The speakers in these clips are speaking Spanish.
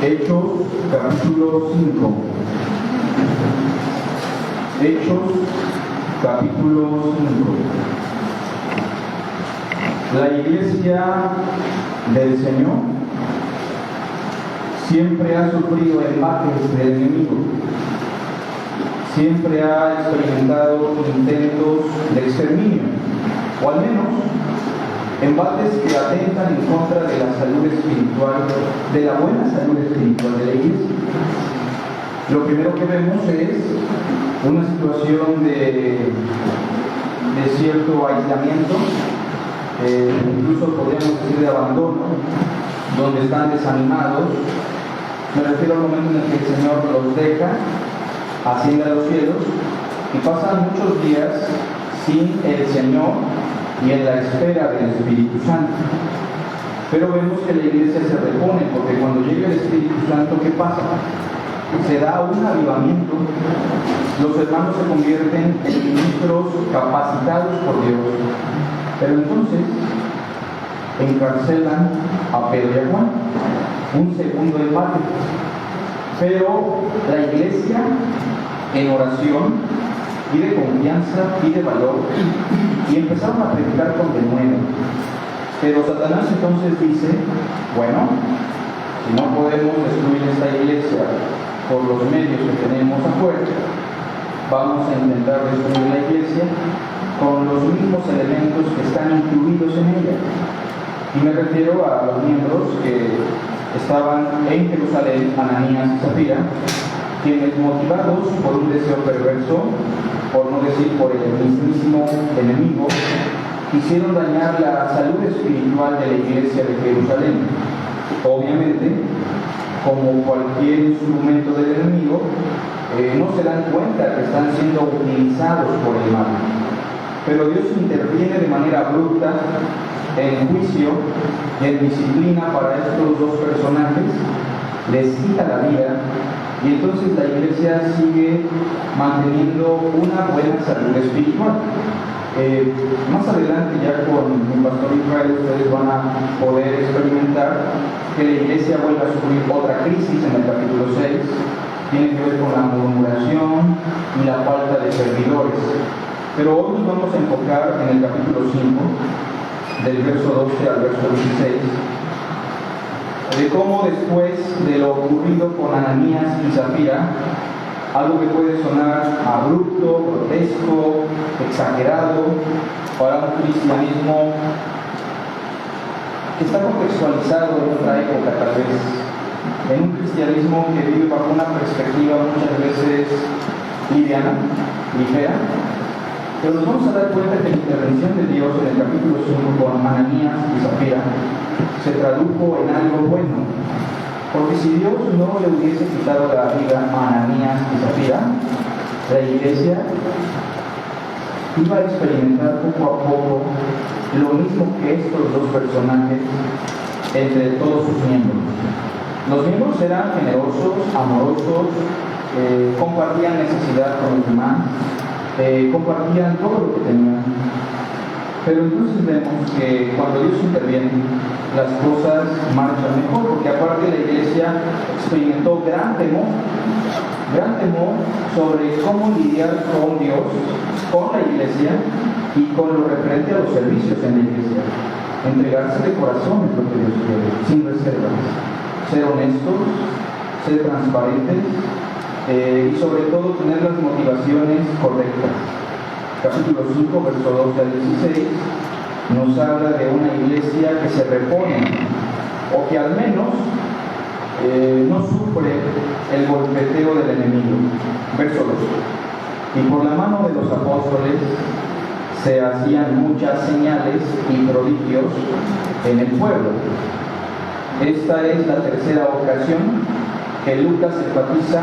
Hechos, capítulo 5. Hechos, capítulo 5. La iglesia del Señor siempre ha sufrido embates del enemigo. Siempre ha experimentado intentos de exterminio, o al menos embates que atentan en contra de la salud espiritual, de la buena salud espiritual de la iglesia. Lo primero que vemos es una situación de cierto aislamiento, incluso podríamos decir de abandono, donde están desanimados. Me refiero al momento en el que el Señor los deja, asciende a los cielos, y pasan muchos días sin el Señor y en la espera del Espíritu Santo. Pero vemos que la iglesia se repone, porque cuando llega el Espíritu Santo, ¿qué pasa? Se da un avivamiento, los hermanos se convierten en ministros capacitados por Dios, pero entonces encarcelan a Pedro y a Juan, un segundo embate. Pero la iglesia en oración pide confianza, pide valor, y empezaron a predicar con denuedo. Pero Satanás entonces dice, bueno, si no podemos destruir esta iglesia por los medios que tenemos afuera, vamos a intentar destruir la iglesia con los mismos elementos que están incluidos en ella. Y me refiero a los miembros que estaban en Jerusalén, Ananías y Zafira, quienes, motivados por un deseo perverso, por no decir por el mismísimo enemigo, quisieron dañar la salud espiritual de la iglesia de Jerusalén. Obviamente, como cualquier instrumento del enemigo, no se dan cuenta que están siendo utilizados por el mal. Pero Dios interviene de manera abrupta en juicio y en disciplina para estos dos personajes, les quita la vida, y entonces la iglesia sigue manteniendo una buena salud espiritual. Más adelante, ya con mi pastor Israel, ustedes van a poder experimentar que la iglesia vuelve a sufrir otra crisis en el capítulo 6, tiene que ver con la murmuración y la falta de servidores. Pero hoy nos vamos a enfocar en el capítulo 5, del verso 12 al verso 16, de cómo después de lo ocurrido con Ananías y Zafira, algo que puede sonar abrupto, grotesco, exagerado para un cristianismo que está contextualizado en otra época, tal vez, en un cristianismo que vive bajo una perspectiva muchas veces liviana, ligera. Pero nos vamos a dar cuenta que la intervención de Dios en el capítulo 5 con Ananías y Zafira se tradujo en algo bueno. Porque si Dios no le hubiese quitado la vida a Ananías y Zafira, la iglesia iba a experimentar poco a poco lo mismo que estos dos personajes entre todos sus miembros. Los miembros eran generosos, amorosos, compartían necesidad con los demás, compartían todo lo que tenían. Pero entonces vemos que cuando Dios interviene, las cosas marchan mejor, porque aparte la iglesia experimentó gran temor sobre cómo lidiar con Dios, con la iglesia y con lo referente a los servicios en la iglesia. Entregarse de corazón es lo que Dios quiere, sin reservas. Ser honestos, ser transparentes, y sobre todo tener las motivaciones correctas. Capítulo 5, verso 12 al 16, nos habla de una iglesia que se repone, o que al menos no sufre el golpeteo del enemigo. Verso 2. Y por la mano de los apóstoles se hacían muchas señales y prodigios en el pueblo. Esta es la tercera ocasión que Lucas enfatiza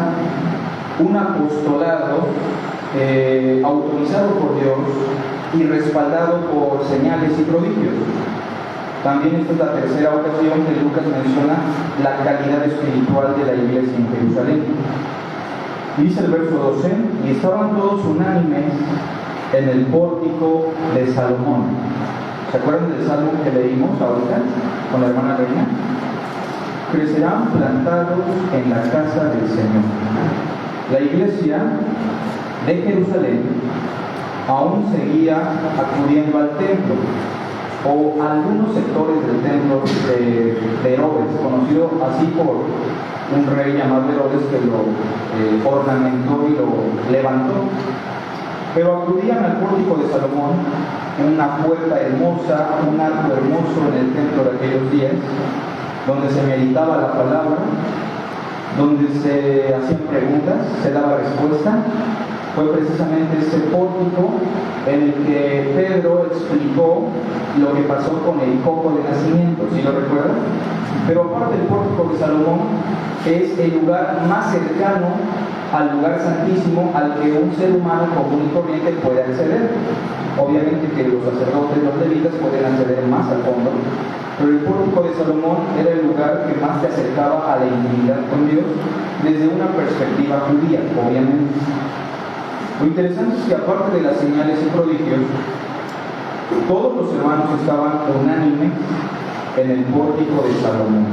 un apostolado autorizado por Dios y respaldado por señales y prodigios. También esta es la tercera ocasión que Lucas menciona la calidad espiritual de la iglesia en Jerusalén. Dice el verso 12, y estaban todos unánimes en el pórtico de Salomón. ¿Se acuerdan del salmo que leímos ahorita con la hermana Reina? crecerán plantados en la casa del Señor. La iglesia de Jerusalén aún seguía acudiendo al templo, o algunos sectores del templo de Herodes, conocido así por un rey llamado Herodes que lo ornamentó y lo levantó. Pero acudían al pórtico de Salomón, una puerta hermosa, un arco hermoso en el templo de aquellos días, donde se meditaba la palabra, donde se hacían preguntas, se daba respuesta. Fue precisamente ese pórtico en el que Pedro explicó lo que pasó con el cojo de nacimiento, ¿sí lo recuerdan? Pero aparte del pórtico de Salomón, es el lugar más cercano al lugar santísimo al que un ser humano común y corriente puede acceder. Obviamente que los sacerdotes, los levitas pueden acceder más al fondo, pero el pórtico de Salomón era el lugar que más te acercaba a la intimidad con Dios desde una perspectiva judía, obviamente. Lo interesante es que aparte de las señales y prodigios, todos los hermanos estaban unánimes en el pórtico de Salomón.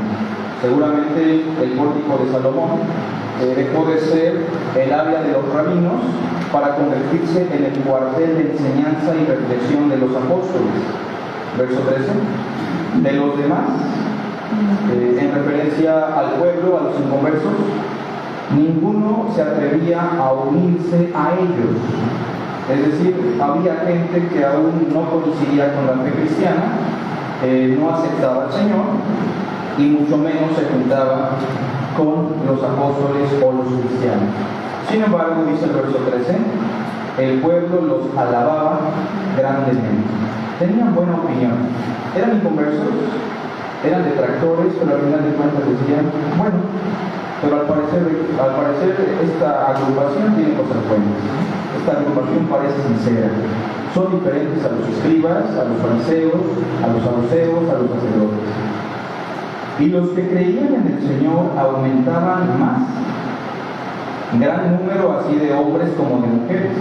Seguramente el pórtico de Salomón dejó de ser el área de los rabinos para convertirse en el cuartel de enseñanza y reflexión de los apóstoles. Verso 13. De los demás, en referencia al pueblo, a los inconversos, ninguno se atrevía a unirse a ellos. Es decir, había gente que aún no coincidía con la fe cristiana, no aceptaba al Señor y mucho menos se juntaba con los apóstoles o los cristianos. Sin embargo, dice el verso 13, el pueblo los alababa grandemente. Tenían buena opinión. Eran inconversos, eran detractores, pero al final de cuentas decían, bueno, pero al parecer esta agrupación tiene cosas buenas. Esta agrupación parece sincera. Son diferentes a los escribas, a los fariseos, a los saduceos, a los sacerdotes. Y los que creían en el Señor aumentaban más, gran número así de hombres como de mujeres,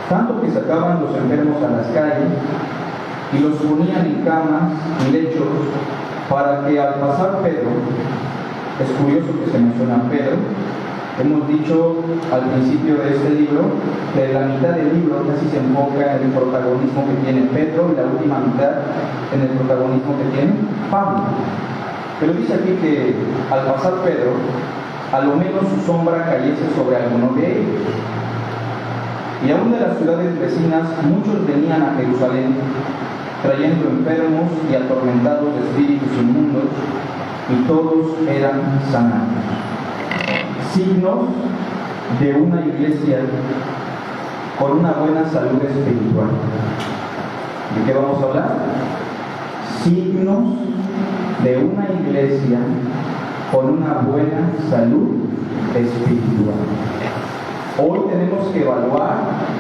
tanto que sacaban los enfermos a las calles y los ponían en camas y lechos para que al pasar Pedro, es curioso que se menciona a Pedro, hemos dicho al principio de este libro que la mitad del libro casi se enfoca en el protagonismo que tiene Pedro y la última mitad en el protagonismo que tiene Pablo. Pero dice aquí que al pasar Pedro, a lo menos su sombra cayese sobre alguno de ellos. Y aún de las ciudades vecinas, muchos venían a Jerusalén, trayendo enfermos y atormentados de espíritus inmundos, y todos eran sanados. Signos de una iglesia con una buena salud espiritual. ¿De qué vamos a hablar? Signos de una iglesia con una buena salud espiritual. Hoy tenemos que evaluar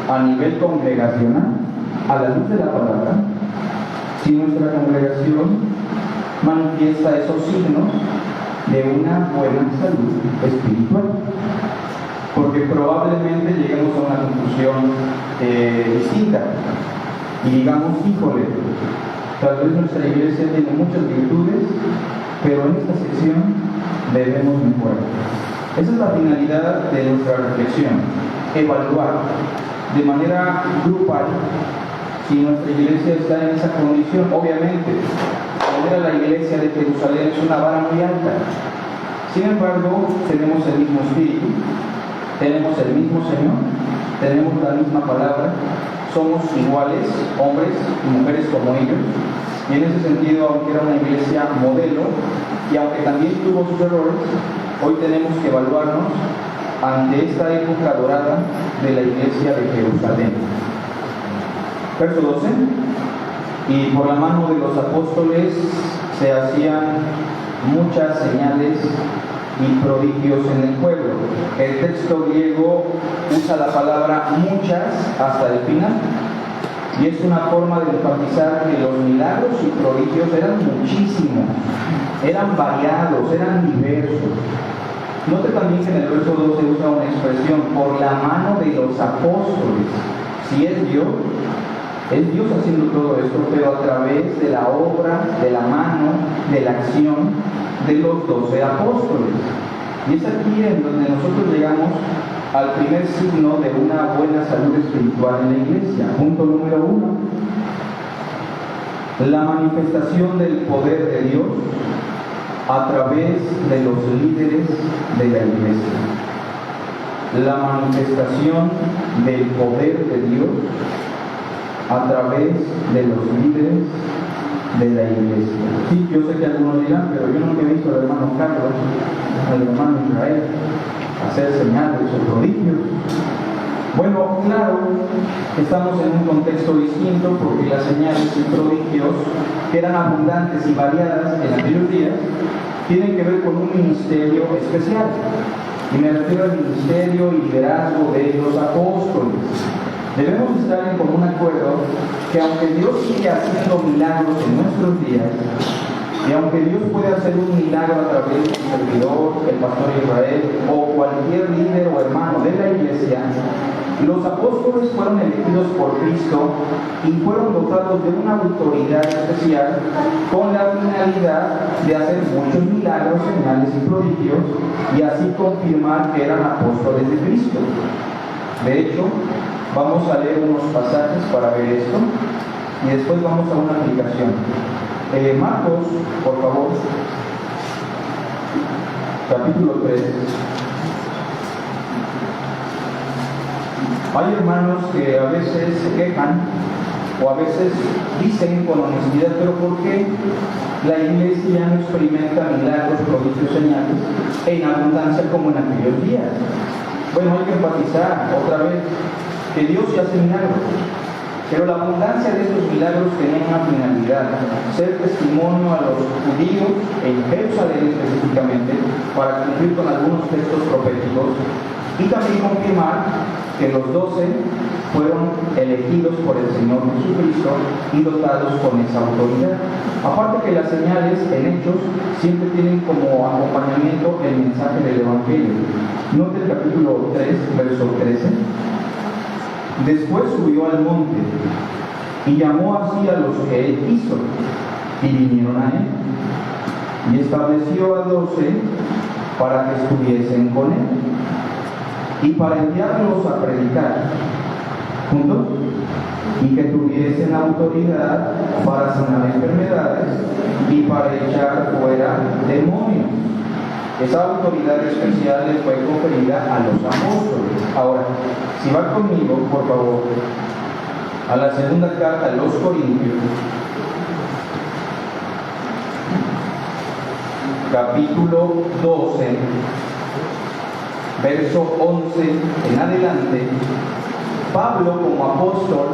a nivel congregacional, a la luz de la palabra, si nuestra congregación manifiesta esos signos de una buena salud espiritual. Porque probablemente lleguemos a una conclusión distinta y digamos, híjole, tal vez nuestra iglesia tiene muchas virtudes, pero en esta sección debemos mejorar. Esa es la finalidad de nuestra reflexión, evaluar de manera grupal si nuestra iglesia está en esa condición. Obviamente, poner a la iglesia de Jerusalén es una vara muy alta. Sin embargo, tenemos el mismo espíritu, tenemos el mismo Señor, tenemos la misma palabra, somos iguales, hombres y mujeres como ellos. Y en ese sentido, aunque era una iglesia modelo, y aunque también tuvo sus errores, hoy tenemos que evaluarnos ante esta época dorada de la iglesia de Jerusalén. Verso 12. Y por la mano de los apóstoles se hacían muchas señales y prodigios en el pueblo. El texto griego usa la palabra muchas hasta el final, y es una forma de enfatizar que los milagros y prodigios eran muchísimos, eran variados, eran diversos. Note también que en el verso 12 usa una expresión, por la mano de los apóstoles. Si es Dios, Es Dios haciendo todo esto, pero a través de la obra, de la mano, de la acción de los 12 apóstoles. Y es aquí en donde nosotros llegamos al primer signo de una buena salud espiritual en la iglesia. Punto número 1. La manifestación del poder de Dios a través de los líderes de la iglesia. La manifestación del poder de Dios a través de los líderes de la iglesia. Sí, yo sé que algunos dirán, pero yo nunca he visto al hermano Carlos, al hermano Israel, hacer señales o prodigios. Bueno, claro, estamos en un contexto distinto porque las señales y prodigios, que eran abundantes y variadas en aquellos días, tienen que ver con un ministerio especial. Y me refiero al ministerio y liderazgo de los apóstoles. Debemos estar en común acuerdo que aunque Dios sigue haciendo milagros en nuestros días, y aunque Dios puede hacer un milagro a través de su servidor, el pastor Israel, o cualquier líder o hermano de la iglesia, los apóstoles fueron elegidos por Cristo y fueron dotados de una autoridad especial con la finalidad de hacer muchos milagros, señales y prodigios, y así confirmar que eran apóstoles de Cristo. De hecho, vamos a leer unos pasajes para ver esto y después vamos a una aplicación. Marcos, por favor, capítulo 3. Hay hermanos que a veces se quejan o a veces dicen con honestidad, pero ¿por qué la iglesia no experimenta milagros, prodigios, señales en abundancia como en aquellos días? Bueno, hay que enfatizar otra vez que Dios ya hace milagros, pero la abundancia de estos milagros tenía una finalidad: ser testimonio a los judíos en Jerusalén específicamente, para cumplir con algunos textos proféticos, y también confirmar que los 12 fueron elegidos por el Señor Jesucristo y dotados con esa autoridad. Aparte que las señales en Hechos siempre tienen como acompañamiento el mensaje del Evangelio. Note el capítulo 3, verso 13. Después subió al monte y llamó así a los que él quiso, y vinieron a él, y estableció a 12 para que estuviesen con él y para enviarlos a predicar juntos, y que tuviesen autoridad para sanar enfermedades y para echar fuera demonios. Esa autoridad especial le fue conferida a los apóstoles. Ahora, si va conmigo, por favor, a la segunda carta a los Corintios, capítulo 12, verso 11 en adelante. Pablo, como apóstol,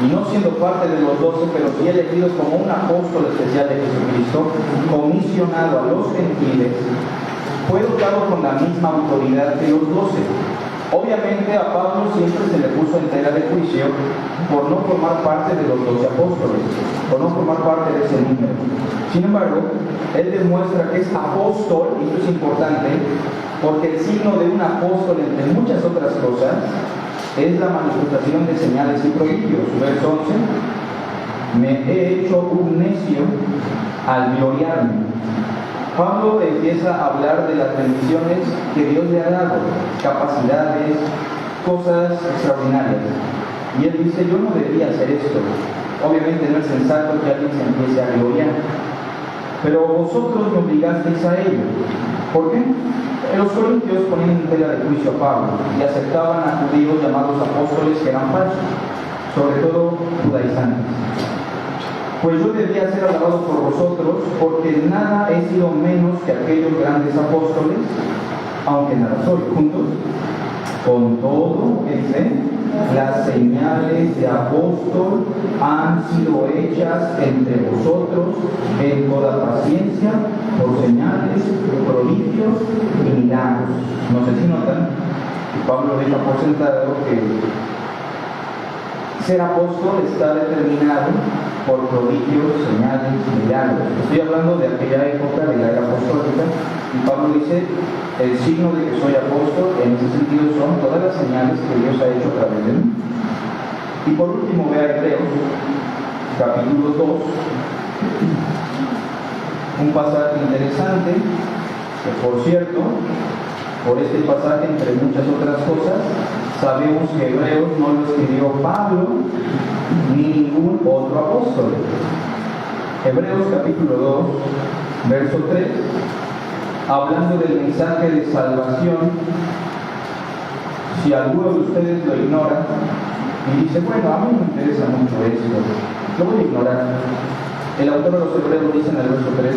y no siendo parte de los 12, pero sí elegido como un apóstol especial de Jesucristo, comisionado a los gentiles, fue dotado con la misma autoridad que los 12. Obviamente a Pablo siempre se le puso en tela de juicio por no formar parte de los 12 apóstoles, por no formar parte de ese número. Sin embargo, él demuestra que es apóstol, y esto es importante, porque el signo de un apóstol, entre muchas otras cosas, es la manifestación de señales y prodigios. Verso 11: me he hecho un necio al gloriarme. Pablo empieza a hablar de las bendiciones que Dios le ha dado, capacidades, cosas extraordinarias. Y él dice, yo no debía hacer esto. Obviamente no es sensato que alguien se empiece a gloriar, pero vosotros me obligasteis a ello. ¿Por qué? Los corintios ponían en tela de juicio a Pablo y aceptaban a judíos llamados apóstoles que eran falsos, sobre todo judaizantes. Pues yo debía ser alabado por vosotros, porque nada he sido menos que aquellos grandes apóstoles, aunque nada soy. Juntos, con todo, las señales de apóstol han sido hechas entre vosotros en toda paciencia, por señales, prodigios y milagros. No sé si notan, Pablo deja por sentado que ser apóstol está determinado por prodigios, señales, milagros. Estoy hablando de aquella época de la era apostólica, y Pablo dice, el signo de que soy apóstol, en ese sentido, son todas las señales que Dios ha hecho a través de mí. Y por último, vea Hebreos, capítulo 2, un pasaje interesante, que por cierto, por este pasaje, entre muchas otras cosas, sabemos que Hebreos no lo escribió Pablo ni ningún otro apóstol. Hebreos capítulo 2, verso 3, hablando del mensaje de salvación, si alguno de ustedes lo ignora y dice, bueno, a mí me interesa mucho esto, lo voy a ignorar. El autor de los Hebreos dice en el verso 3,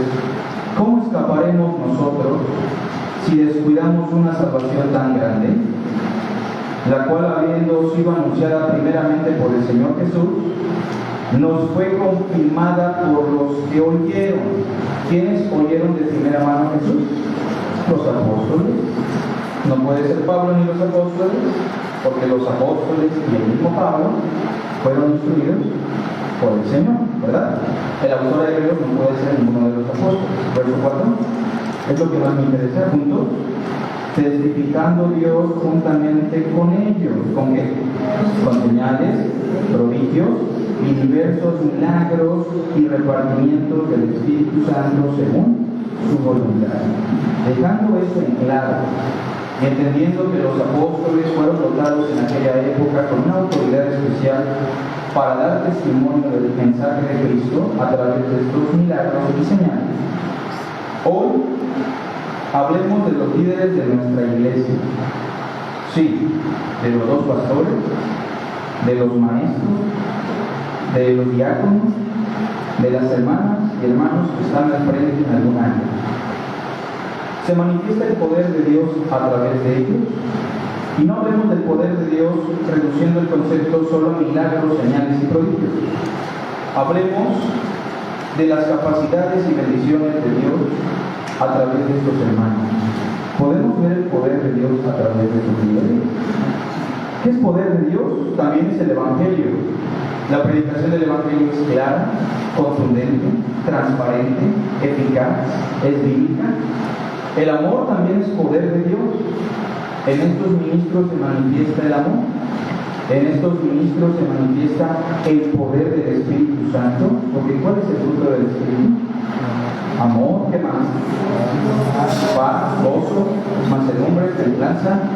¿cómo escaparemos nosotros si descuidamos una salvación tan grande, la cual, habiendo sido anunciada primeramente por el Señor Jesús, nos fue confirmada por los que oyeron? ¿Quiénes oyeron de primera mano a Jesús? Los apóstoles. No puede ser Pablo ni los apóstoles, porque los apóstoles y el mismo Pablo fueron instruidos por el Señor, ¿verdad? El autor de Hebreos no puede ser ninguno de los apóstoles. Verso 4, es lo que más me interesa, juntos, testificando Dios juntamente con ellos. ¿Con qué? Con señales, prodigios y diversos milagros y repartimientos del Espíritu Santo según su voluntad. Dejando esto en claro, y entendiendo que los apóstoles fueron dotados en aquella época con una autoridad especial para dar testimonio del mensaje de Cristo a través de estos milagros y señales, hoy hablemos de los líderes de nuestra iglesia. Sí, de los dos pastores, de los maestros, de los diáconos, de las hermanas y hermanos que están al frente en algún área. Se manifiesta el poder de Dios a través de ellos, y no hablemos del poder de Dios reduciendo el concepto solo a milagros, señales y prodigios. Hablemos de las capacidades y bendiciones de Dios a través de estos hermanos. ¿Podemos ver el poder de Dios a través de sus líderes? ¿Qué es poder de Dios? También es el Evangelio. La predicación del Evangelio es clara, contundente, transparente, eficaz, es bíblica. El amor también es poder de Dios. En estos ministros se manifiesta el amor. En estos ministros se manifiesta el poder del Espíritu Santo. Porque ¿cuál es el fruto del Espíritu? Amor, ¿qué más? Paz, gozo, mansedumbre, templanza.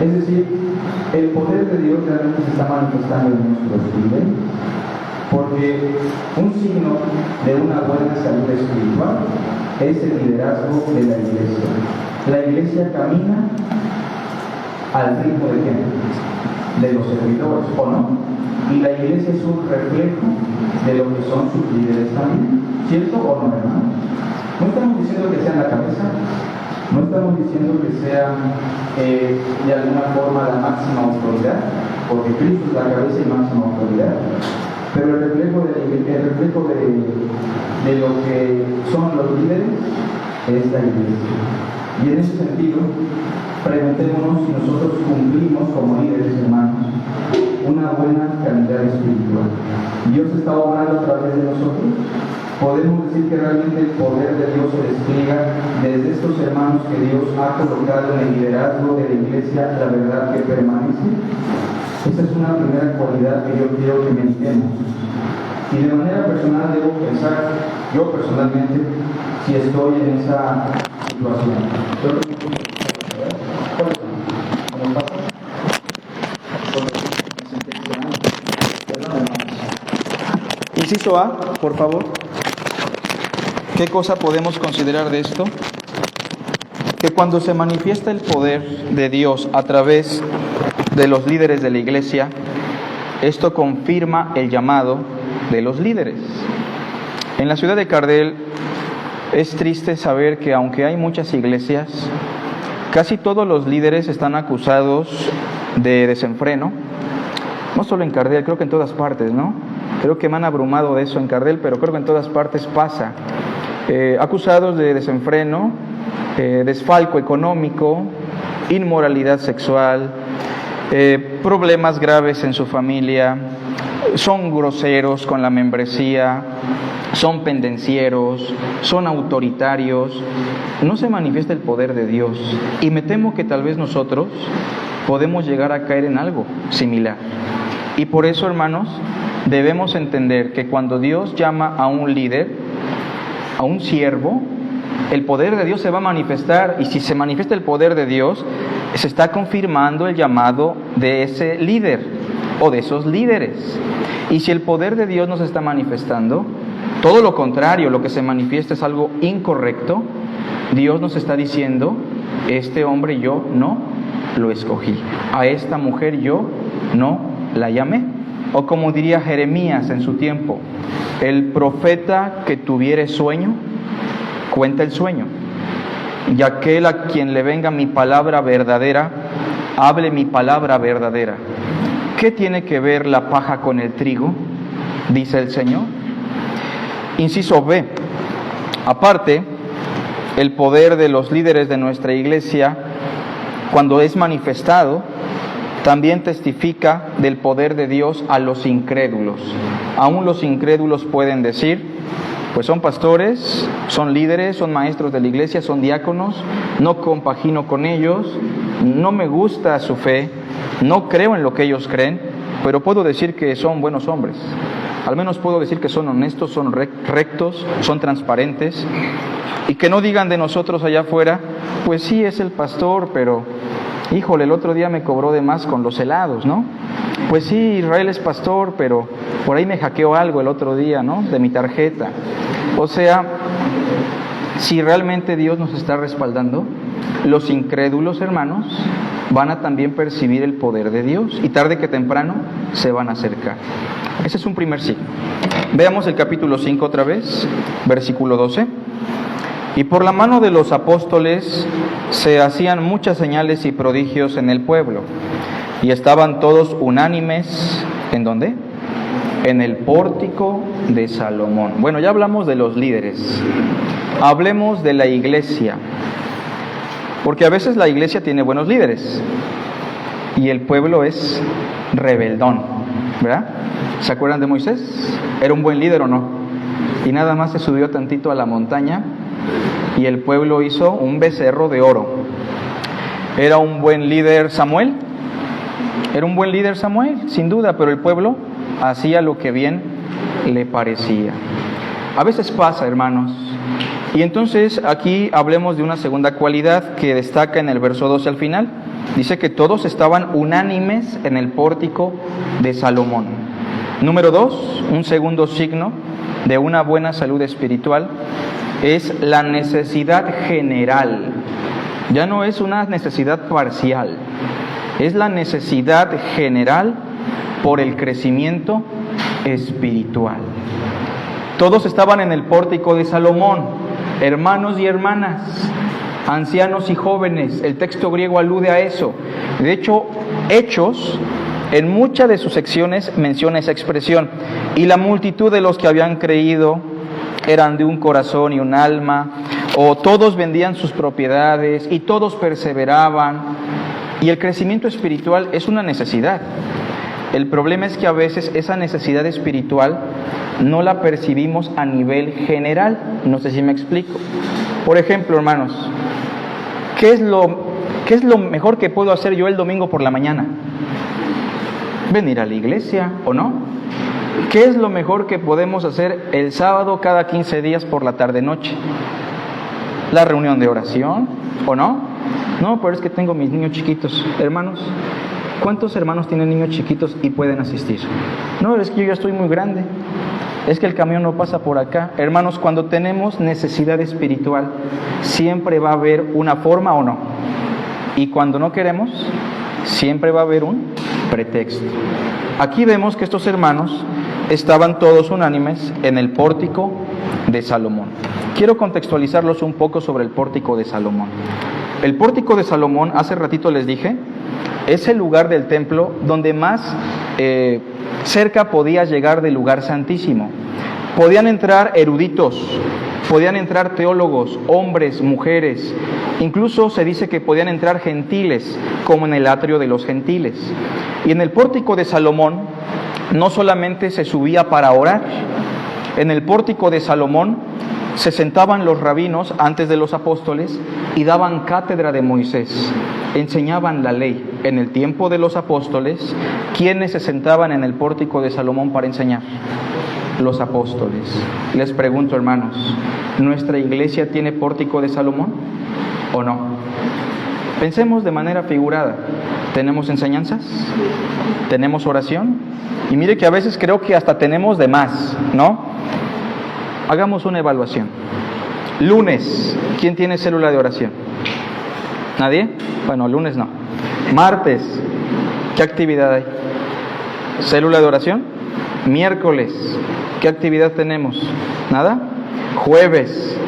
Es decir, el poder de Dios realmente se está manifestando en nuestros líderes, porque un signo de una buena salud espiritual es el liderazgo de la iglesia. La iglesia camina al ritmo de quién? De los servidores, ¿o no? Y la iglesia es un reflejo de lo que son sus líderes también, ¿cierto o no, hermano? No estamos diciendo que sean la cabeza, no estamos diciendo que sean de alguna forma la máxima autoridad, porque Cristo es la cabeza y máxima autoridad, pero el reflejo de lo que son los líderes es la iglesia. Y en ese sentido, preguntémonos si nosotros cumplimos como líderes, hermanos, una buena calidad espiritual. ¿Dios está obrando a través de nosotros? ¿Podemos decir que realmente el poder de Dios se despliega desde estos hermanos que Dios ha colocado en el liderazgo de la iglesia, la verdad que permanece? Esa es una primera cualidad que yo quiero que meditemos. Y de manera personal debo pensar, yo personalmente, si estoy en esa situación. ¿Cómo pasa? Inciso A, por favor. ¿Qué cosa podemos considerar de esto? Que cuando se manifiesta el poder de Dios a través de los líderes de la iglesia, esto confirma el llamado de los líderes. En la ciudad de Cardel es triste saber que aunque hay muchas iglesias, casi todos los líderes están acusados de desenfreno. No solo en Cardel, creo que en todas partes, ¿no? Creo que me han abrumado de eso en Cardel, pero creo que en todas partes pasa. Acusados de desenfreno, desfalco económico, inmoralidad sexual, problemas graves en su familia, son groseros con la membresía, son pendencieros, son autoritarios, no se manifiesta el poder de Dios. Y me temo que tal vez nosotros podemos llegar a caer en algo similar. Y por eso, hermanos, debemos entender que cuando Dios llama a un líder, a un siervo, el poder de Dios se va a manifestar, y si se manifiesta el poder de Dios, se está confirmando el llamado de ese líder o de esos líderes. Y si el poder de Dios no se está manifestando, todo lo contrario, lo que se manifiesta es algo incorrecto, Dios nos está diciendo: este hombre yo no lo escogí, a esta mujer yo no la llamé. O como diría Jeremías en su tiempo: el profeta que tuviere sueño, cuenta el sueño, y aquel a quien le venga mi palabra verdadera, hable mi palabra verdadera. ¿Qué tiene que ver la paja con el trigo?, dice el Señor. Inciso B. Aparte, el poder de los líderes de nuestra iglesia, cuando es manifestado, también testifica del poder de Dios a los incrédulos. Aún los incrédulos pueden decir: pues son pastores, son líderes, son maestros de la iglesia, son diáconos, no compagino con ellos, no me gusta su fe, no creo en lo que ellos creen, pero puedo decir que son buenos hombres. Al menos puedo decir que son honestos, son rectos, son transparentes, y que no digan de nosotros allá afuera: pues sí, es el pastor, pero híjole, el otro día me cobró de más con los helados, ¿no? Pues sí, Israel es pastor, pero por ahí me hackeó algo el otro día, ¿no?, de mi tarjeta. O sea, si realmente Dios nos está respaldando, los incrédulos, hermanos, van a también percibir el poder de Dios, y tarde que temprano se van a acercar. Ese es un primer signo. Veamos el capítulo 5 otra vez, versículo 12. Y por la mano de los apóstoles se hacían muchas señales y prodigios en el pueblo, y estaban todos unánimes, ¿en dónde? En el pórtico de Salomón. Bueno, ya hablamos de los líderes, hablemos de la iglesia, porque a veces la iglesia tiene buenos líderes y el pueblo es rebeldón, ¿verdad? ¿Se acuerdan de Moisés? ¿Era un buen líder o no? Y nada más se subió tantito a la montaña y el pueblo hizo un becerro de oro. ¿Era un buen líder Samuel? Era un buen líder Samuel, sin duda, pero el pueblo hacía lo que bien le parecía. A veces pasa, hermanos. Y entonces aquí hablemos de una segunda cualidad que destaca en el verso 12 al final. Dice que todos estaban unánimes en el pórtico de Salomón. Número 2, un segundo signo de una buena salud espiritual es la necesidad general. Ya no es una necesidad parcial, es la necesidad general por el crecimiento espiritual. Todos estaban en el pórtico de Salomón, hermanos y hermanas, ancianos y jóvenes. El texto griego alude a eso. De hecho, Hechos, en muchas de sus secciones, menciona esa expresión. Y la multitud de los que habían creído eran de un corazón y un alma, o todos vendían sus propiedades y todos perseveraban. Y el crecimiento espiritual es una necesidad. El problema es que a veces esa necesidad espiritual no la percibimos a nivel general. No sé si me explico. Por ejemplo, hermanos, ¿qué es lo mejor que puedo hacer yo el domingo por la mañana? Venir a la iglesia, ¿o no? ¿Qué es lo mejor que podemos hacer el sábado cada 15 días por la tarde-noche? La reunión de oración, ¿o no? No, pero es que tengo mis niños chiquitos. Hermanos, ¿cuántos hermanos tienen niños chiquitos y pueden asistir? No, es que yo ya estoy muy grande. Es que el camión no pasa por acá. Hermanos, cuando tenemos necesidad espiritual, siempre va a haber una forma o no. Y cuando no queremos, siempre va a haber un pretexto. Aquí vemos que estos hermanos estaban todos unánimes en el pórtico de Salomón. Quiero contextualizarlos un poco sobre el pórtico de Salomón. El pórtico de Salomón, hace ratito les dije, es el lugar del templo donde más cerca podías llegar del lugar santísimo. Podían entrar eruditos, podían entrar teólogos, hombres, mujeres, incluso se dice que podían entrar gentiles, como en el atrio de los gentiles. Y en el pórtico de Salomón no solamente se subía para orar, en el pórtico de Salomón se sentaban los rabinos antes de los apóstoles y daban cátedra de Moisés, enseñaban la ley. En el tiempo de los apóstoles, ¿quiénes se sentaban en el pórtico de Salomón para enseñar? Los apóstoles. Les pregunto, hermanos, ¿nuestra iglesia tiene pórtico de Salomón o no? Pensemos de manera figurada. ¿Tenemos enseñanzas? ¿Tenemos oración? Y mire que a veces creo que hasta tenemos de más, ¿no? Hagamos una evaluación. Lunes, ¿quién tiene célula de oración? ¿Nadie? Bueno, lunes no. Martes, ¿qué actividad hay? ¿Célula de oración? Miércoles, ¿qué actividad tenemos? ¿Nada? Jueves,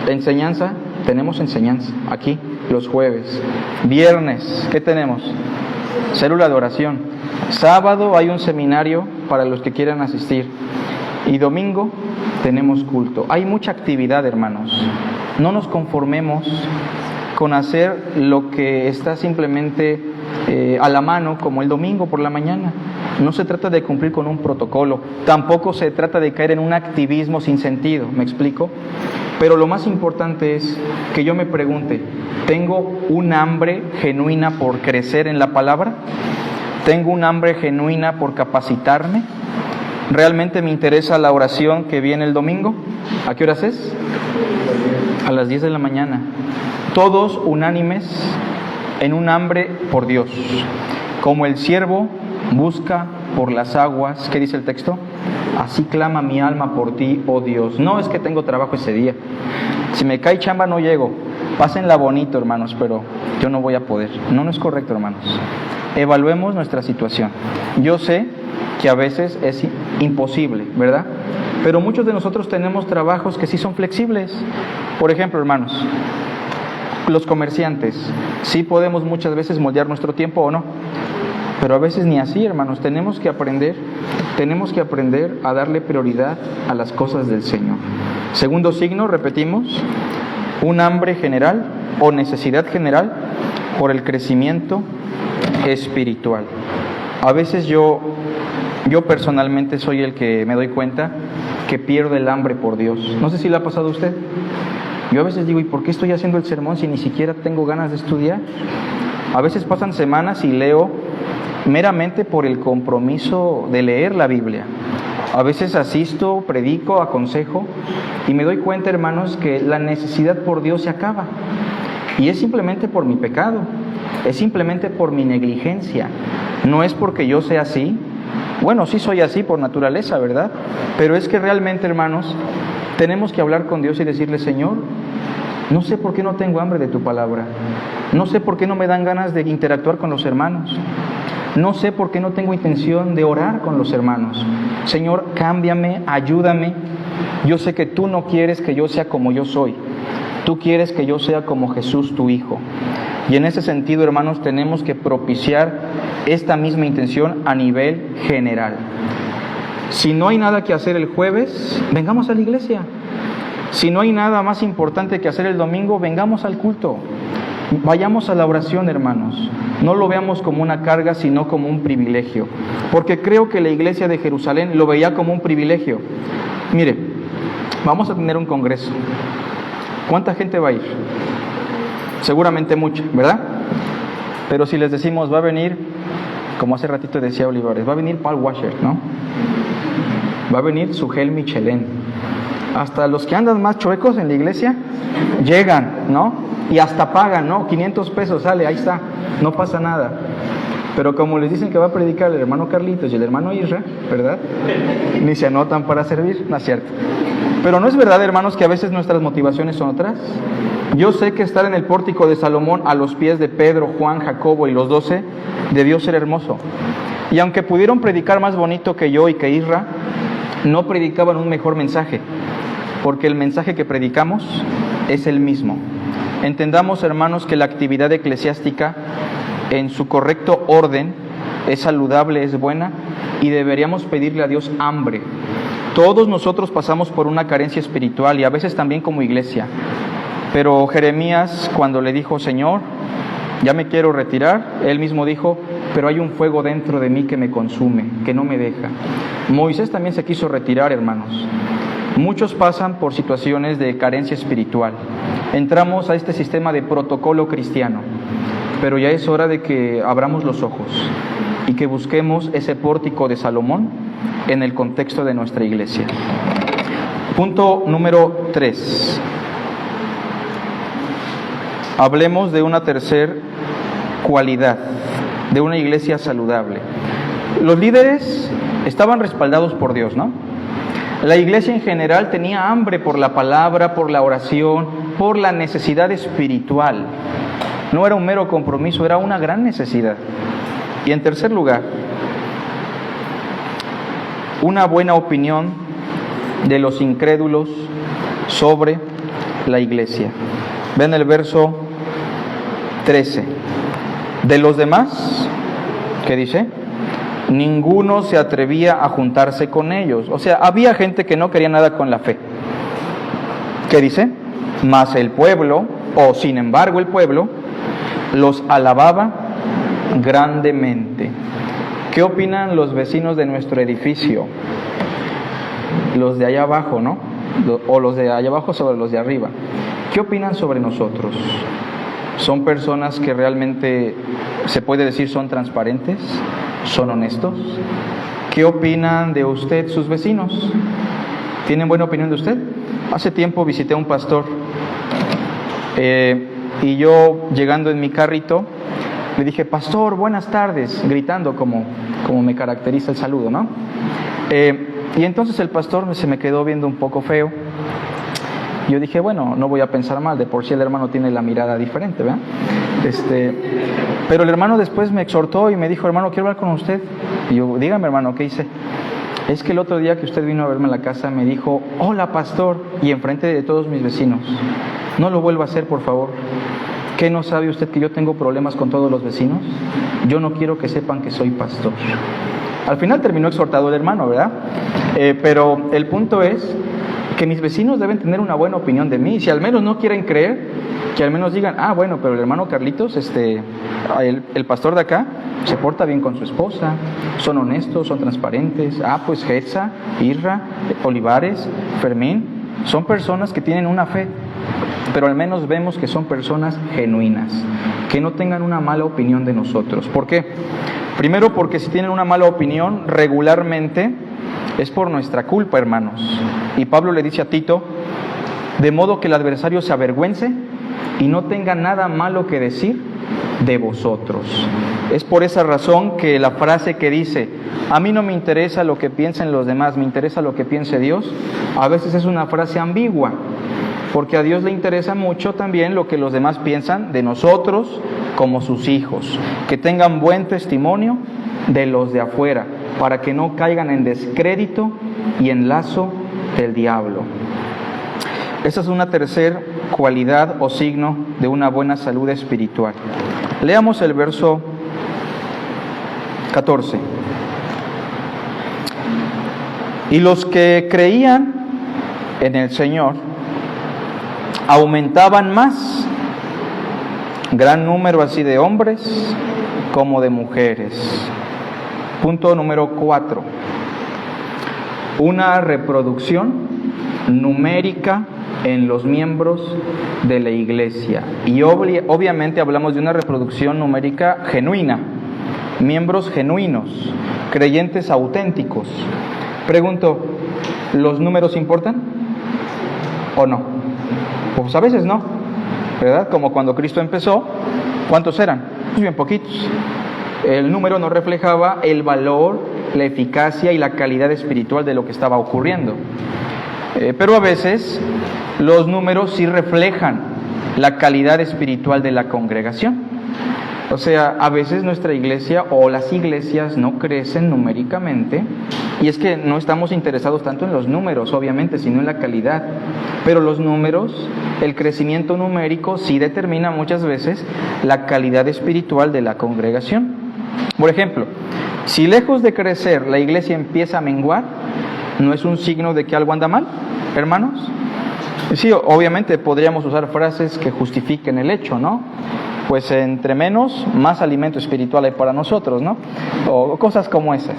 enseñanza. Tenemos enseñanza aquí, los jueves. Viernes, ¿qué tenemos? Célula de oración. Sábado hay un seminario para los que quieran asistir. Y domingo tenemos culto. Hay mucha actividad, hermanos. No nos conformemos con hacer lo que está simplemente a la mano, como el domingo por la mañana. No se trata de cumplir con un protocolo. Tampoco se trata de caer en un activismo sin sentido. ¿Me explico? Pero lo más importante es que yo me pregunte, ¿tengo un hambre genuina por crecer en la palabra? ¿Tengo un hambre genuina por capacitarme? ¿Realmente me interesa la oración que viene el domingo? ¿A qué horas es? A las 10 de la mañana. Todos unánimes en un hambre por Dios. Como el siervo busca por las aguas, ¿qué dice el texto? Así clama mi alma por ti, oh Dios. No es que tengo trabajo ese día. Si me cae chamba no llego. Pásenla bonito, hermanos, pero yo no voy a poder. No es correcto, hermanos. Evaluemos nuestra situación. Yo sé que a veces es imposible, ¿verdad? Pero muchos de nosotros tenemos trabajos que sí son flexibles. Por ejemplo, hermanos, los comerciantes, sí podemos muchas veces moldear nuestro tiempo o no. Pero a veces ni así, hermanos. Tenemos que aprender a darle prioridad a las cosas del Señor. Segundo signo, repetimos, un hambre general o necesidad general por el crecimiento espiritual. A veces yo personalmente soy el que me doy cuenta que pierdo el hambre por Dios. No sé si le ha pasado a usted. Yo a veces digo, ¿y por qué estoy haciendo el sermón si ni siquiera tengo ganas de estudiar? A veces pasan semanas y leo meramente por el compromiso de leer la Biblia. A veces asisto, predico, aconsejo y me doy cuenta, hermanos, que la necesidad por Dios se acaba. Y es simplemente por mi pecado, es simplemente por mi negligencia. No es porque yo sea así. Bueno, sí soy así por naturaleza, ¿verdad? Pero es que realmente, hermanos, tenemos que hablar con Dios y decirle, Señor, no sé por qué no tengo hambre de tu palabra. No sé por qué no me dan ganas de interactuar con los hermanos. No sé por qué no tengo intención de orar con los hermanos. Señor, cámbiame, ayúdame. Yo sé que tú no quieres que yo sea como yo soy. Tú quieres que yo sea como Jesús, tu Hijo. Y en ese sentido, hermanos, tenemos que propiciar esta misma intención a nivel general. Si no hay nada que hacer el jueves, vengamos a la iglesia. Si no hay nada más importante que hacer el domingo, vengamos al culto. Vayamos a la oración, hermanos. No lo veamos como una carga, sino como un privilegio. Porque creo que la iglesia de Jerusalén lo veía como un privilegio. Mire, vamos a tener un congreso. ¿Cuánta gente va a ir? Seguramente mucha, ¿verdad? Pero si les decimos, va a venir, como hace ratito decía Olivares, va a venir Paul Washer, ¿no? Va a venir Sugel Michelén. Hasta los que andan más chuecos en la iglesia llegan, ¿no? Y hasta pagan, ¿no? 500 pesos sale, ahí está, no pasa nada. Pero como les dicen que va a predicar el hermano Carlitos y el hermano Isra, ¿verdad? Ni se anotan para servir, no es cierto. Pero no es verdad, hermanos, que a veces nuestras motivaciones son otras. Yo sé que estar en el pórtico de Salomón a los pies de Pedro, Juan, Jacobo y los 12 debió ser hermoso. Y aunque pudieron predicar más bonito que yo y que Isra, no predicaban un mejor mensaje, porque el mensaje que predicamos es el mismo. Entendamos, hermanos, que la actividad eclesiástica en su correcto orden es saludable, es buena, y deberíamos pedirle a Dios hambre. Todos nosotros pasamos por una carencia espiritual y a veces también como iglesia. Pero Jeremías, cuando le dijo, Señor, ya me quiero retirar, él mismo dijo, pero hay un fuego dentro de mí que me consume, que no me deja. Moisés también se quiso retirar, hermanos. Muchos pasan por situaciones de carencia espiritual. Entramos a este sistema de protocolo cristiano, pero ya es hora de que abramos los ojos y que busquemos ese pórtico de Salomón en el contexto de nuestra iglesia. Punto número 3. Hablemos de una tercera cualidad de una iglesia saludable. Los líderes estaban respaldados por Dios, ¿no? La iglesia en general tenía hambre por la palabra, por la oración, por la necesidad espiritual. No era un mero compromiso, era una gran necesidad. Y en tercer lugar, una buena opinión de los incrédulos sobre la iglesia. Ven el verso 13. De los demás, ¿qué dice? Ninguno se atrevía a juntarse con ellos. O sea, había gente que no quería nada con la fe. ¿Qué dice? Mas el pueblo, o sin embargo el pueblo, los alababa grandemente. ¿Qué opinan los vecinos de nuestro edificio? Los de allá abajo, ¿no? O los de allá abajo sobre los de arriba. ¿Qué opinan sobre nosotros? ¿Son personas que realmente se puede decir son transparentes? ¿Son honestos? ¿Qué opinan de usted sus vecinos? ¿Tienen buena opinión de usted? Hace tiempo visité a un pastor y yo llegando en mi carrito le dije, pastor, buenas tardes, gritando como me caracteriza el saludo, ¿no? Y entonces el pastor se me quedó viendo un poco feo. Yo dije, bueno, no voy a pensar mal, de por sí el hermano tiene la mirada diferente, ¿verdad? Pero el hermano después me exhortó y me dijo, hermano, quiero hablar con usted. Y yo, dígame, hermano, ¿qué hice? Es que el otro día que usted vino a verme a la casa me dijo, hola, pastor, y enfrente de todos mis vecinos, no lo vuelva a hacer, por favor. ¿Qué no sabe usted que yo tengo problemas con todos los vecinos? Yo no quiero que sepan que soy pastor. Al final terminó exhortado el hermano, ¿verdad? Pero el punto es que mis vecinos deben tener una buena opinión de mí. Si al menos no quieren creer, que al menos digan, bueno, pero el hermano Carlitos, el pastor de acá, se porta bien con su esposa, son honestos, son transparentes. Pues Getza, Irra, Olivares, Fermín, son personas que tienen una fe, pero al menos vemos que son personas genuinas, que no tengan una mala opinión de nosotros. ¿Por qué? Primero, porque si tienen una mala opinión, regularmente es por nuestra culpa, hermanos. Y Pablo le dice a Tito, de modo que el adversario se avergüence y no tenga nada malo que decir de vosotros. Es por esa razón que la frase que dice, a mí no me interesa lo que piensen los demás, me interesa lo que piense Dios, a veces es una frase ambigua, porque a Dios le interesa mucho también lo que los demás piensan de nosotros como sus hijos, que tengan buen testimonio de los de afuera, para que no caigan en descrédito y en lazo del diablo. Esa es una tercera cualidad o signo de una buena salud espiritual. Leamos el verso 14. Y los que creían en el Señor aumentaban más, gran número así de hombres como de mujeres. Punto número 4. Una reproducción numérica en los miembros de la iglesia. Y obviamente hablamos de una reproducción numérica genuina, miembros genuinos, creyentes auténticos. Pregunto, ¿los números importan o no? Pues a veces no, ¿verdad? Como cuando Cristo empezó, ¿cuántos eran? Pues bien poquitos. El número no reflejaba el valor, la eficacia y la calidad espiritual de lo que estaba ocurriendo. Pero a veces los números sí reflejan la calidad espiritual de la congregación. O sea, a veces nuestra iglesia o las iglesias no crecen numéricamente, y es que no estamos interesados tanto en los números, obviamente, sino en la calidad. Pero los números, el crecimiento numérico sí determina muchas veces la calidad espiritual de la congregación. Por ejemplo, si lejos de crecer la iglesia empieza a menguar, ¿no es un signo de que algo anda mal, hermanos? Sí, obviamente podríamos usar frases que justifiquen el hecho, ¿no? Pues entre menos, más alimento espiritual hay para nosotros, ¿no? O cosas como esas.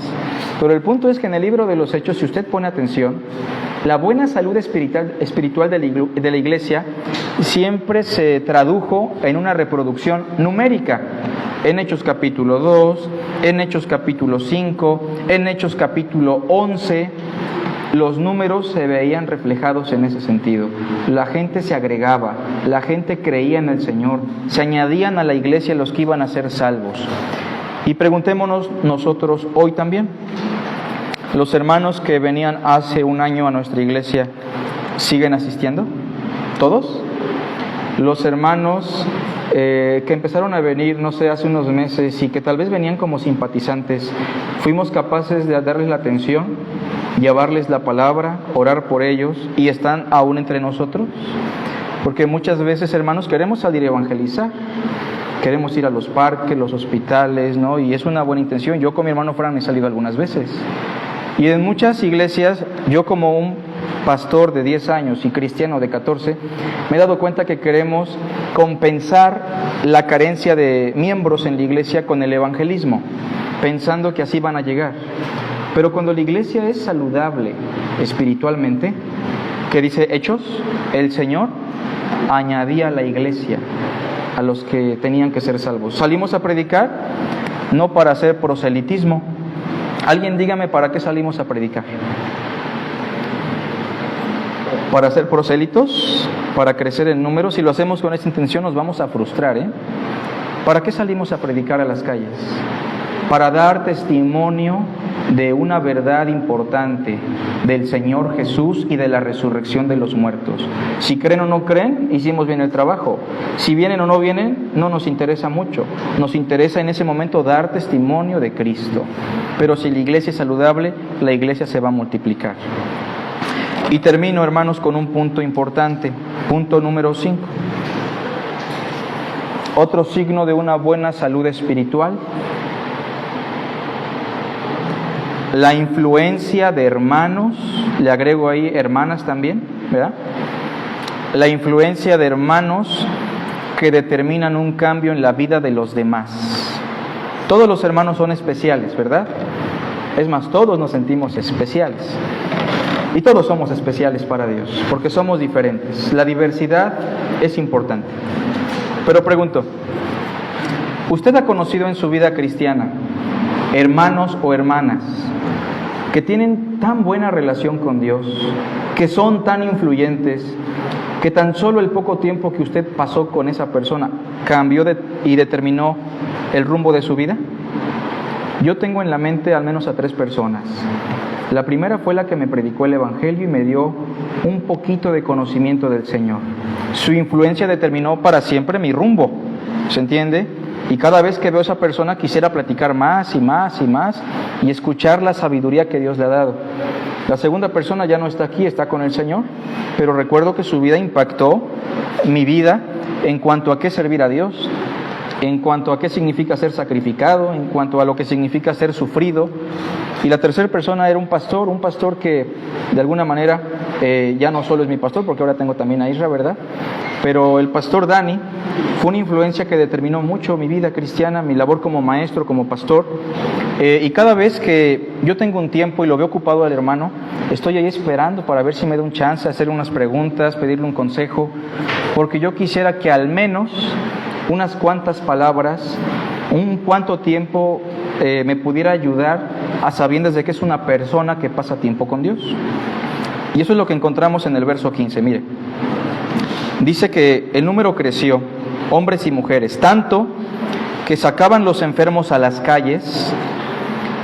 Pero el punto es que en el libro de los Hechos, si usted pone atención, La buena salud espiritual de la iglesia siempre se tradujo en una reproducción numérica. En Hechos capítulo 2, en Hechos capítulo 5, en Hechos capítulo 11, los números se veían reflejados en ese sentido. La gente se agregaba, la gente creía en el Señor, se añadían a la iglesia los que iban a ser salvos. Y preguntémonos nosotros hoy también, ¿los hermanos que venían hace un año a nuestra iglesia siguen asistiendo? ¿Todos? Los hermanos que empezaron a venir, no sé, hace unos meses y que tal vez venían como simpatizantes, ¿fuimos capaces de darles la atención, llevarles la palabra, orar por ellos y están aún entre nosotros? Porque muchas veces, hermanos, queremos salir a evangelizar, queremos ir a los parques, los hospitales, ¿no? Y es una buena intención. Yo con mi hermano Fran he salido algunas veces. Y en muchas iglesias, yo como un pastor de 10 años y cristiano de 14, me he dado cuenta que queremos compensar la carencia de miembros en la iglesia con el evangelismo, pensando que así van a llegar. Pero cuando la iglesia es saludable espiritualmente, ¿qué dice Hechos? El Señor añadía a la iglesia a los que tenían que ser salvos. Salimos a predicar no para hacer proselitismo. Alguien dígame para qué salimos a predicar. ¿Para ser prosélitos? ¿Para crecer en números? Si lo hacemos con esa intención nos vamos a frustrar, ¿eh? ¿Para qué salimos a predicar a las calles? Para dar testimonio de una verdad importante del Señor Jesús y de la resurrección de los muertos. Si creen o no creen, hicimos bien el trabajo. Si vienen o no vienen, no nos interesa mucho. Nos interesa en ese momento dar testimonio de Cristo. Pero si la iglesia es saludable, la iglesia se va a multiplicar. Y termino, hermanos, con un punto importante. Punto número 5. Otro signo de una buena salud espiritual: la influencia de hermanos, le agrego ahí hermanas también, ¿verdad? La influencia de hermanos que determinan un cambio en la vida de los demás. Todos los hermanos son especiales, ¿verdad? Es más, todos nos sentimos especiales. Y todos somos especiales para Dios, porque somos diferentes. La diversidad es importante. Pero pregunto, ¿usted ha conocido en su vida cristiana hermanos o hermanas que tienen tan buena relación con Dios, que son tan influyentes, que tan solo el poco tiempo que usted pasó con esa persona cambió y determinó el rumbo de su vida? Yo tengo en la mente al menos a 3 personas. La primera fue la que me predicó el Evangelio y me dio un poquito de conocimiento del Señor. Su influencia determinó para siempre mi rumbo, ¿se entiende? Y cada vez que veo a esa persona quisiera platicar más y más y más y escuchar la sabiduría que Dios le ha dado. La segunda persona ya no está aquí, está con el Señor, pero recuerdo que su vida impactó mi vida en cuanto a qué servir a Dios, en cuanto a qué significa ser sacrificado, en cuanto a lo que significa ser sufrido. Y la tercera persona era un pastor que de alguna manera ya no solo es mi pastor, porque ahora tengo también a Isra, ¿verdad? Pero el pastor Dani fue una influencia que determinó mucho mi vida cristiana, mi labor como maestro, como pastor. Y cada vez que yo tengo un tiempo y lo veo ocupado al hermano, estoy ahí esperando para ver si me da un chance, hacer unas preguntas, pedirle un consejo, porque yo quisiera que al menos unas cuantas palabras, un cuanto tiempo me pudiera ayudar a sabiendas de que es una persona que pasa tiempo con Dios. Y eso es lo que encontramos en el verso 15, mire. Dice que el número creció, hombres y mujeres, tanto que sacaban los enfermos a las calles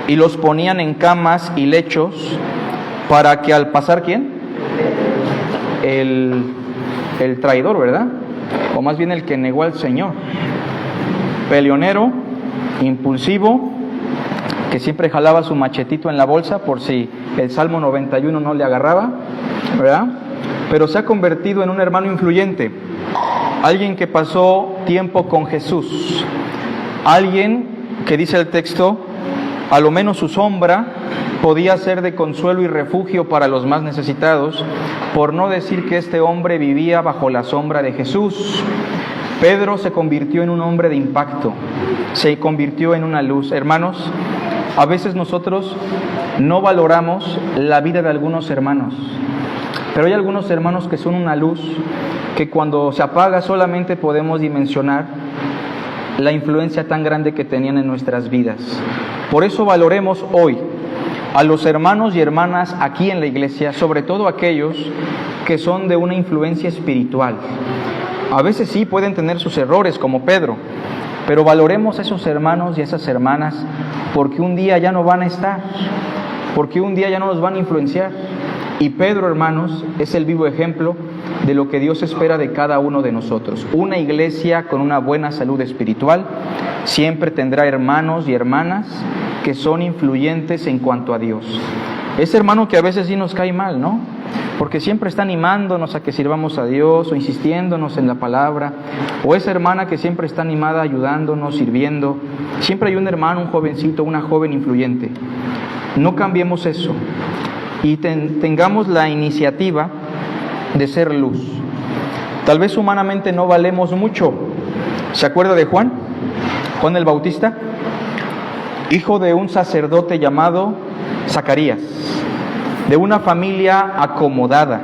y los ponían en camas y lechos para que al pasar, ¿quién? El traidor, ¿verdad? O más bien el que negó al Señor. Peleonero, impulsivo, que siempre jalaba su machetito en la bolsa por si el Salmo 91 no le agarraba, ¿verdad? Pero se ha convertido en un hermano influyente, alguien que pasó tiempo con Jesús, alguien que, dice el texto, a lo menos su sombra podía ser de consuelo y refugio para los más necesitados, por no decir que este hombre vivía bajo la sombra de Jesús. Pedro se convirtió en un hombre de impacto, se convirtió en una luz. Hermanos, a veces nosotros no valoramos la vida de algunos hermanos. Pero hay algunos hermanos que son una luz que cuando se apaga solamente podemos dimensionar la influencia tan grande que tenían en nuestras vidas. Por eso valoremos hoy a los hermanos y hermanas aquí en la iglesia, sobre todo aquellos que son de una influencia espiritual. A veces sí pueden tener sus errores, como Pedro, pero valoremos a esos hermanos y a esas hermanas porque un día ya no van a estar, porque un día ya no nos van a influenciar. Y Pedro, hermanos, es el vivo ejemplo de lo que Dios espera de cada uno de nosotros. Una iglesia con una buena salud espiritual siempre tendrá hermanos y hermanas que son influyentes en cuanto a Dios. Ese hermano que a veces sí nos cae mal, ¿no? Porque siempre está animándonos a que sirvamos a Dios o insistiéndonos en la palabra. O esa hermana que siempre está animada, ayudándonos, sirviendo. Siempre hay un hermano, un jovencito, una joven influyente. No cambiemos eso y tengamos la iniciativa de ser luz. Tal vez humanamente no valemos mucho. ¿Se acuerda de Juan? Juan el Bautista, hijo de un sacerdote llamado Zacarías, de una familia acomodada,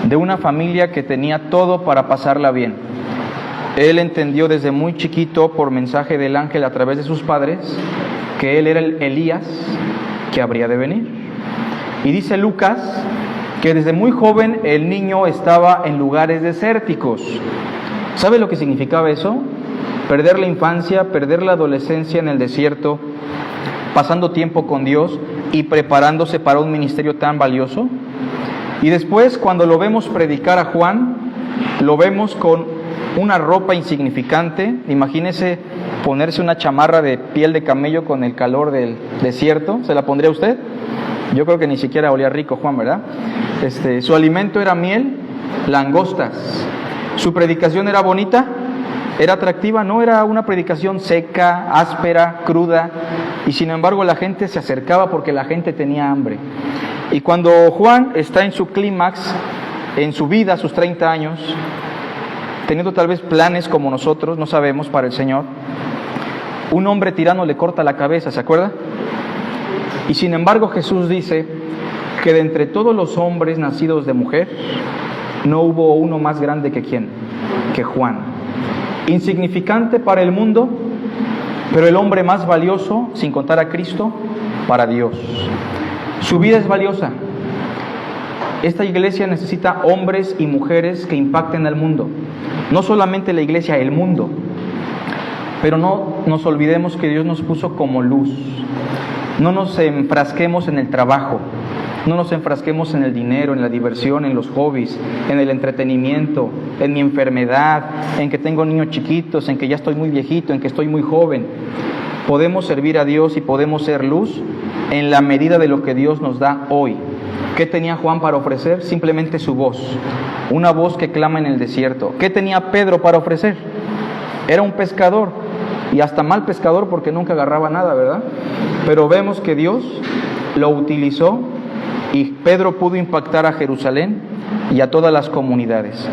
de una familia que tenía todo para pasarla bien. Él entendió desde muy chiquito, por mensaje del ángel a través de sus padres, que él era el Elías que habría de venir. Y dice Lucas que desde muy joven el niño estaba en lugares desérticos. ¿Sabe lo que significaba eso? Perder la infancia, perder la adolescencia en el desierto, pasando tiempo con Dios y preparándose para un ministerio tan valioso. Y después, cuando lo vemos predicar a Juan, lo vemos con una ropa insignificante. Imagínese ponerse una chamarra de piel de camello con el calor del desierto. ¿Se la pondría usted? Yo creo que ni siquiera olía rico Juan, ¿verdad? Su alimento era miel, langostas. Su predicación era bonita, era atractiva, no era una predicación seca, áspera, cruda. Y sin embargo la gente se acercaba porque la gente tenía hambre. Y cuando Juan está en su clímax, en su vida, a sus 30 años, teniendo tal vez planes como nosotros, no sabemos, para el Señor, un hombre tirano le corta la cabeza, ¿se acuerda? Y sin embargo Jesús dice que de entre todos los hombres nacidos de mujer, no hubo uno más grande que ¿quién? Que Juan. Insignificante para el mundo, pero el hombre más valioso, sin contar a Cristo, para Dios. Su vida es valiosa. Esta iglesia necesita hombres y mujeres que impacten al mundo. No solamente la iglesia, el mundo. Pero no nos olvidemos que Dios nos puso como luz. No nos enfrasquemos en el trabajo, no nos enfrasquemos en el dinero, en la diversión, en los hobbies, en el entretenimiento, en mi enfermedad, en que tengo niños chiquitos, en que ya estoy muy viejito, en que estoy muy joven. Podemos servir a Dios y podemos ser luz en la medida de lo que Dios nos da hoy. ¿Qué tenía Juan para ofrecer? Simplemente su voz, una voz que clama en el desierto. ¿Qué tenía Pedro para ofrecer? Era un pescador. Y hasta mal pescador porque nunca agarraba nada, ¿verdad? Pero vemos que Dios lo utilizó y Pedro pudo impactar a Jerusalén y a todas las comunidades.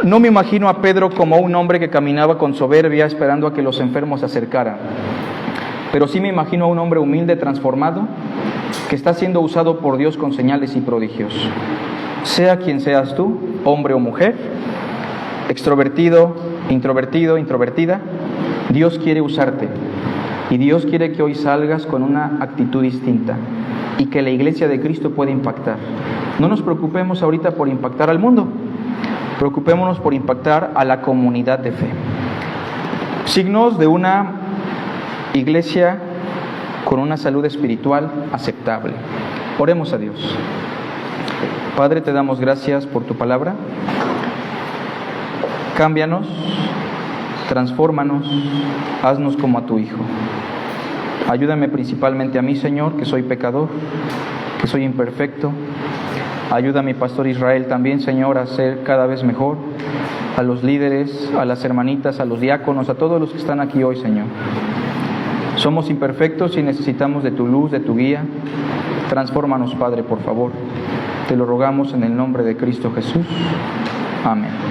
No me imagino a Pedro como un hombre que caminaba con soberbia esperando a que los enfermos se acercaran. Pero sí me imagino a un hombre humilde, transformado, que está siendo usado por Dios con señales y prodigios. Sea quien seas tú, hombre o mujer, extrovertido, introvertida, Dios quiere usarte y Dios quiere que hoy salgas con una actitud distinta y que la iglesia de Cristo pueda impactar. No nos preocupemos ahorita por impactar al mundo, preocupémonos por impactar a la comunidad de fe. Signos de una iglesia con una salud espiritual aceptable. Oremos a Dios. Padre, te damos gracias por tu palabra. Cámbianos, transfórmanos, haznos como a tu Hijo. Ayúdame principalmente a mí, Señor, que soy pecador, que soy imperfecto. Ayuda a mi pastor Israel también, Señor, a ser cada vez mejor. A los líderes, a las hermanitas, a los diáconos, a todos los que están aquí hoy, Señor. Somos imperfectos y necesitamos de tu luz, de tu guía. Transfórmanos, Padre, por favor. Te lo rogamos en el nombre de Cristo Jesús. Amén.